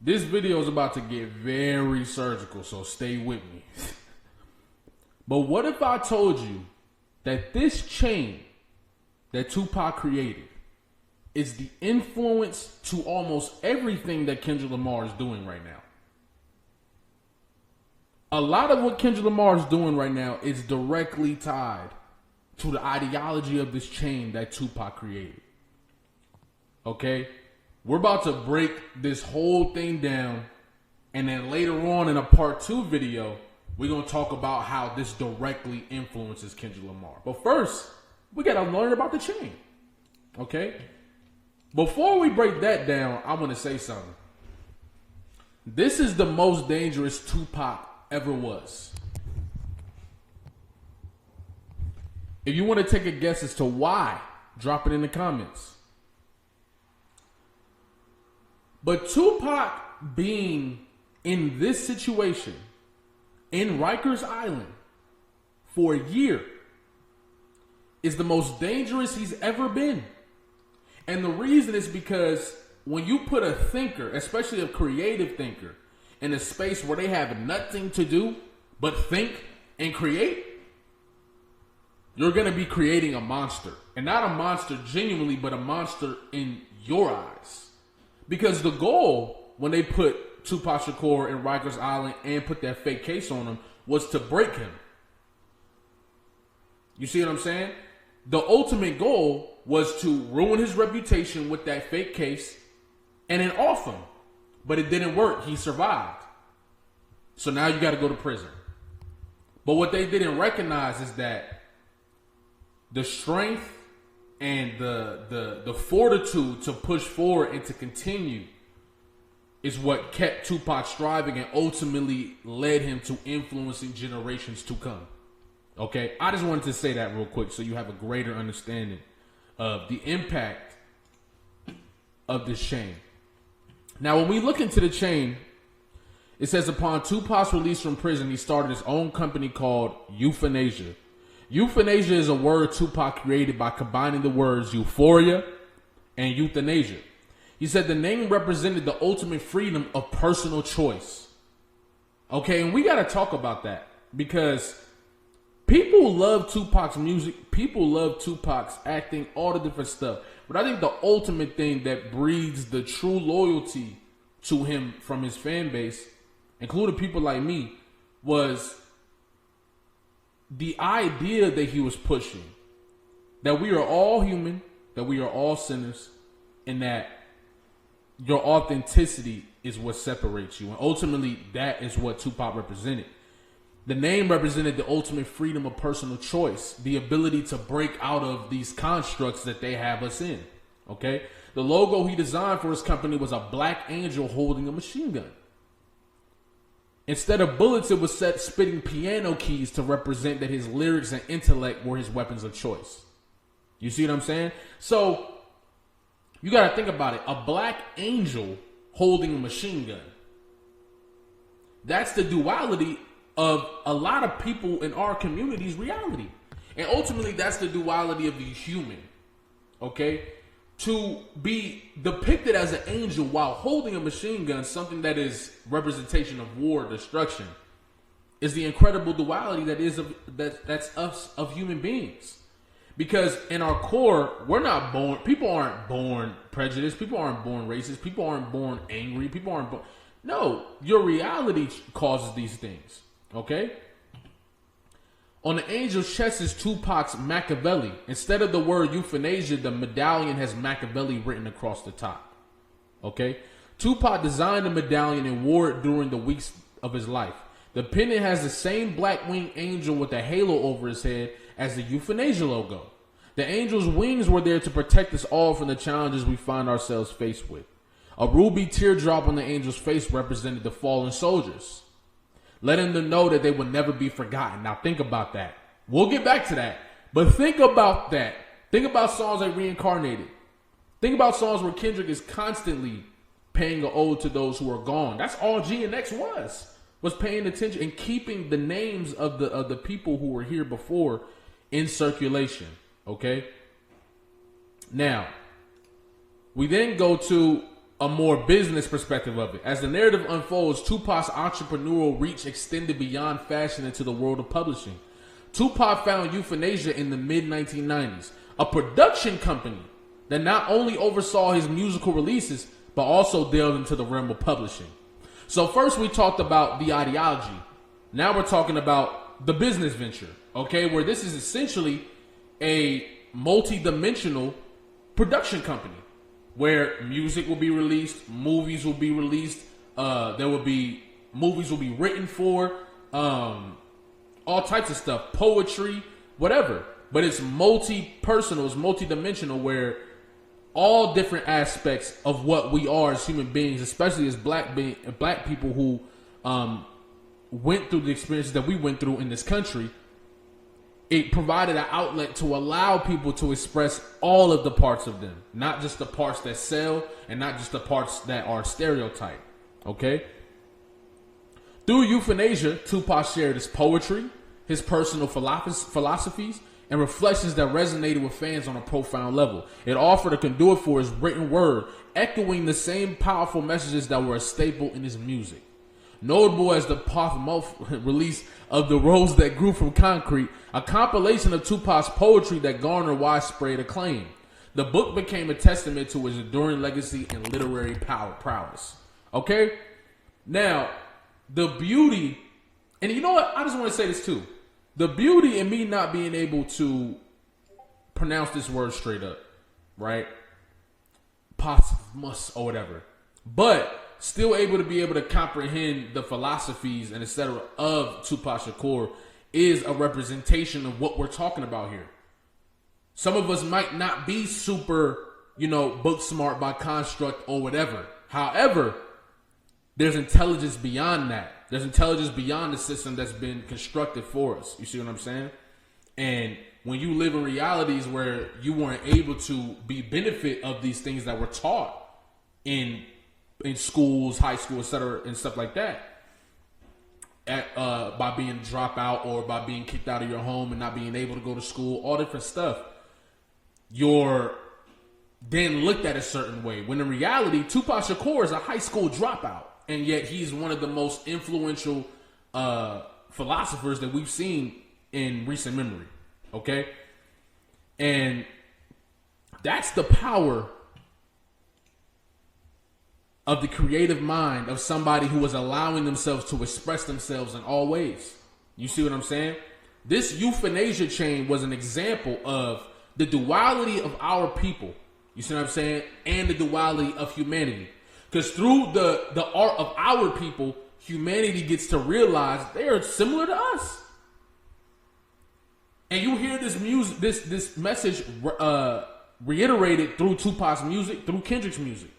This video is about to get very surgical, so stay with me. But what if I told you that this chain that Tupac created is the influence to almost everything that Kendrick Lamar is doing right now? A lot of what Kendrick Lamar is doing right now is directly tied to the ideology of this chain that Tupac created. Okay? We're about to break this whole thing down, and then later on in a part 2 video, we're going to talk about how this directly influences Kendrick Lamar. But first, we got to learn about the chain. Okay? Before we break that down, I want to say something. This is the most dangerous Tupac ever was. If you want to take a guess as to why, drop it in the comments. But Tupac being in this situation in Rikers Island for a year is the most dangerous he's ever been. And the reason is because when you put a thinker, especially a creative thinker, in a space where they have nothing to do but think and create, you're going to be creating a monster. And not a monster genuinely, but a monster in your eyes. Because the goal, when they put Tupac Shakur in Rikers Island and put that fake case on him, was to break him. You see what I'm saying? The ultimate goal was to ruin his reputation with that fake case and then off him. But it didn't work. He survived. So now you got to go to prison. But what they didn't recognize is that the strength and the fortitude to push forward and to continue is what kept Tupac striving and ultimately led him to influencing generations to come. Okay? I just wanted to say that real quick so you have a greater understanding of the impact of this chain. Now, when we look into the chain, it says upon Tupac's release from prison, he started his own company called Euphanasia. Euphanasia is a word Tupac created by combining the words euphoria and euthanasia. He said the name represented the ultimate freedom of personal choice. Okay, and we got to talk about that because people love Tupac's music. People love Tupac's acting, all the different stuff. But I think the ultimate thing that breeds the true loyalty to him from his fan base, including people like me, was the idea that he was pushing, that we are all human, that we are all sinners, and that your authenticity is what separates you. And ultimately, that is what Tupac represented. The name represented the ultimate freedom of personal choice, the ability to break out of these constructs that they have us in. Okay? The logo he designed for his company was a black angel holding a machine gun. Instead of bullets, it was set spitting piano keys to represent that his lyrics and intellect were his weapons of choice. You see what I'm saying? So, you got to think about it. A black angel holding a machine gun. That's the duality of a lot of people in our community's reality. And ultimately, that's the duality of the human. Okay? To be depicted as an angel while holding a machine gun, something that is representation of war, destruction, is the incredible duality that is that's us of human beings. Because in our core, we're not born. People aren't born prejudiced. People aren't born racist. People aren't born angry. People aren't born. No, your reality causes these things. Okay. On the angel's chest is Tupac's Machiavelli. Instead of the word euthanasia, the medallion has Machiavelli written across the top. Okay? Tupac designed the medallion and wore it during the weeks of his life. The pendant has the same black winged angel with a halo over his head as the Euthanasia logo. The angel's wings were there to protect us all from the challenges we find ourselves faced with. A ruby teardrop on the angel's face represented the fallen soldiers, letting them know that they would never be forgotten. Now think about that. We'll get back to that. But think about that. Think about songs like Reincarnated. Think about songs where Kendrick is constantly paying an ode to those who are gone. That's all G and X was paying attention and keeping the names of the people who were here before in circulation. Okay? Now, we then go to a more business perspective of it. As the narrative unfolds, Tupac's entrepreneurial reach extended beyond fashion into the world of publishing. Tupac found Euphanasia in the mid-1990s, a production company that not only oversaw his musical releases, but also delved into the realm of publishing. So first we talked about the ideology. Now we're talking about the business venture, okay? Where this is essentially a multi-dimensional production company where music will be released, movies will be released, movies will be written for, all types of stuff, poetry, whatever. But it's multi-personal, it's multi-dimensional, where all different aspects of what we are as human beings, especially as black people who went through the experiences that we went through in this country, it provided an outlet to allow people to express all of the parts of them, not just the parts that sell and not just the parts that are stereotyped, okay? Through Euphanasia, Tupac shared his poetry, his personal philosophies, and reflections that resonated with fans on a profound level. It offered a conduit for his written word, echoing the same powerful messages that were a staple in his music. Notable as the posthumous release of The Rose That Grew From Concrete, a compilation of Tupac's poetry that garnered widespread acclaim. The book became a testament to his enduring legacy and literary prowess. Okay? Now, the beauty, and you know what? I just want to say this too. The beauty in me not being able to pronounce this word straight up, right? Posthumous or whatever. But still able to comprehend the philosophies and etc. of Tupac Shakur is a representation of what we're talking about here. Some of us might not be super, book smart by construct or whatever. However, there's intelligence beyond that. There's intelligence beyond the system that's been constructed for us. You see what I'm saying? And when you live in realities where you weren't able to be benefit of these things that were taught in schools, high school, etc., and stuff like that, by being dropped out or by being kicked out of your home and not being able to go to school, all different stuff, you're then looked at a certain way. When in reality, Tupac Shakur is a high school dropout, and yet he's one of the most influential philosophers that we've seen in recent memory. Okay? And that's the power of the creative mind of somebody who is allowing themselves to express themselves in all ways. You see what I'm saying? This Euphanasia chain was an example of the duality of our people. You see what I'm saying? And the duality of humanity. Because through the art of our people, humanity gets to realize they are similar to us. And you hear this music, this message reiterated through Tupac's music, through Kendrick's music.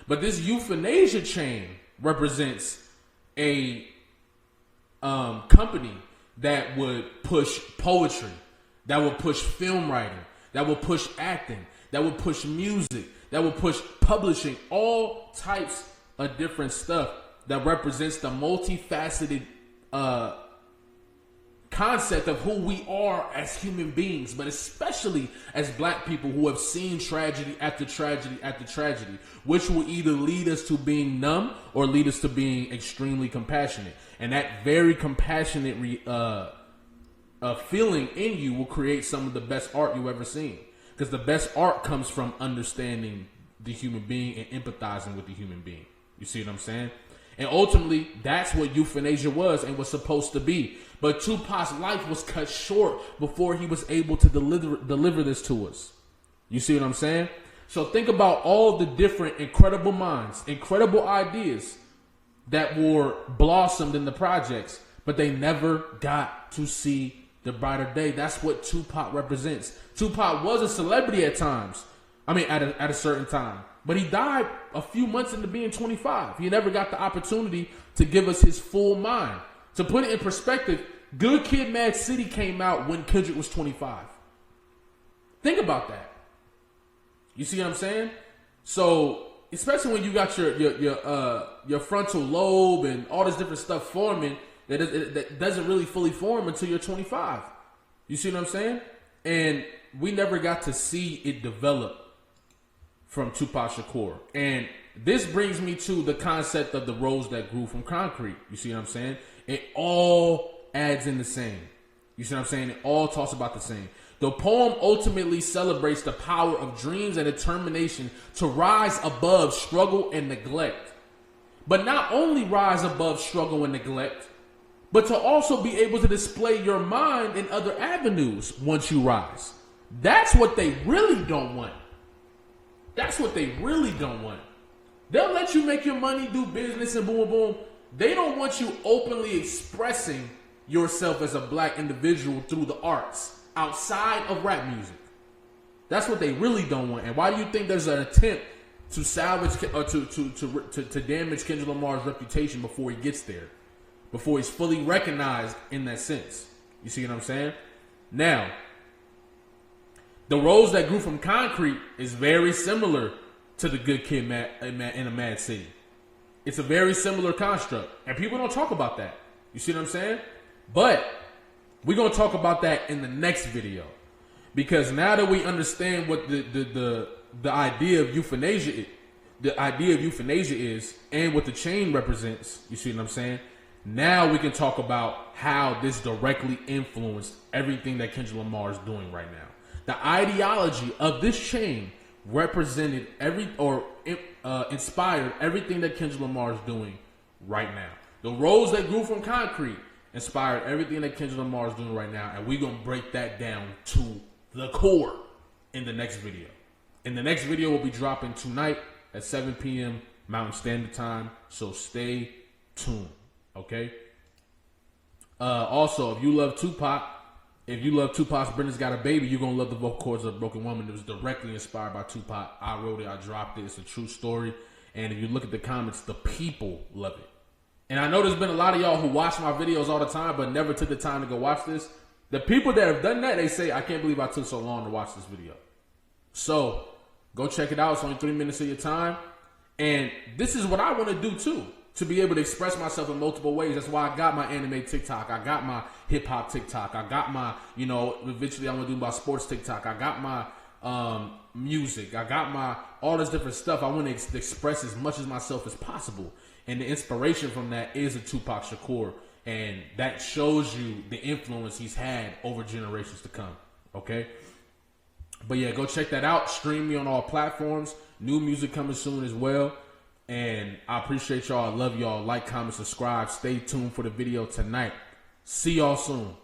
But this Euphanasia chain represents a company that would push poetry, that would push film writing, that would push acting, that would push music, that would push publishing, all types of different stuff that represents the multifaceted concept of who we are as human beings, but especially as black people who have seen tragedy after tragedy after tragedy, which will either lead us to being numb or lead us to being extremely compassionate. And that very compassionate feeling in you will create some of the best art you've ever seen. Because the best art comes from understanding the human being and empathizing with the human being. You see what I'm saying? And ultimately, that's what Euphanasia was and was supposed to be. But Tupac's life was cut short before he was able to deliver this to us. You see what I'm saying? So think about all the different incredible minds, incredible ideas that were blossomed in the projects, but they never got to see the brighter day. That's what Tupac represents. Tupac was a celebrity at times. I mean, at a certain time. But he died a few months into being 25. He never got the opportunity to give us his full mind. To put it in perspective, Good Kid, Mad City came out when Kendrick was 25. Think about that. You see what I'm saying? So, especially when you got your frontal lobe and all this different stuff forming, that doesn't really fully form until you're 25. You see what I'm saying? And we never got to see it develop from Tupac Shakur. And this brings me to the concept of the rose that grew from concrete. You see what I'm saying? It all adds in the same. You see what I'm saying? It all talks about the same. The poem ultimately celebrates the power of dreams and determination to rise above struggle and neglect. But not only rise above struggle and neglect, but to also be able to display your mind in other avenues once you rise. That's what they really don't want. That's what they really don't want. They'll let you make your money, do business, and boom, boom. They don't want you openly expressing yourself as a black individual through the arts outside of rap music. That's what they really don't want. And why do you think there's an attempt to salvage or to damage Kendrick Lamar's reputation before he gets there, before he's fully recognized in that sense? You see what I'm saying? Now, the rose that grew from concrete is very similar to the Good Kid in a Mad City. It's a very similar construct, and people don't talk about that. You see what I'm saying? But we're gonna talk about that in the next video, because now that we understand what the idea of euthanasia, is, and what the chain represents. You see what I'm saying? Now we can talk about how this directly influenced everything that Kendrick Lamar is doing right now. The ideology of this chain represented inspired everything that Kendrick Lamar is doing right now. The rose that grew from concrete inspired everything that Kendrick Lamar is doing right now, and we're gonna break that down to the core in the next video. In the next video, we'll be dropping tonight at 7 p.m. Mountain Standard Time, so stay tuned, okay? Also, if you love Tupac's Brenda's Got a Baby, you're going to love the vocal cords of Broken Woman. It was directly inspired by Tupac. I wrote it, I dropped it. It's a true story. And if you look at the comments, the people love it. And I know there's been a lot of y'all who watch my videos all the time, but never took the time to go watch this. The people that have done that, they say, I can't believe I took so long to watch this video. So, go check it out. It's only 3 minutes of your time. And this is what I want to do too, to be able to express myself in multiple ways. That's why I got my anime TikTok. I got my hip hop TikTok. I got my, eventually I'm going to do my sports TikTok. I got my music. I got my, all this different stuff. I want to express as much as myself as possible. And the inspiration from that is a Tupac Shakur. And that shows you the influence he's had over generations to come. Okay? But yeah, go check that out. Stream me on all platforms. New music coming soon as well. And I appreciate y'all. I love y'all. Like, comment, subscribe. Stay tuned for the video tonight. See y'all soon.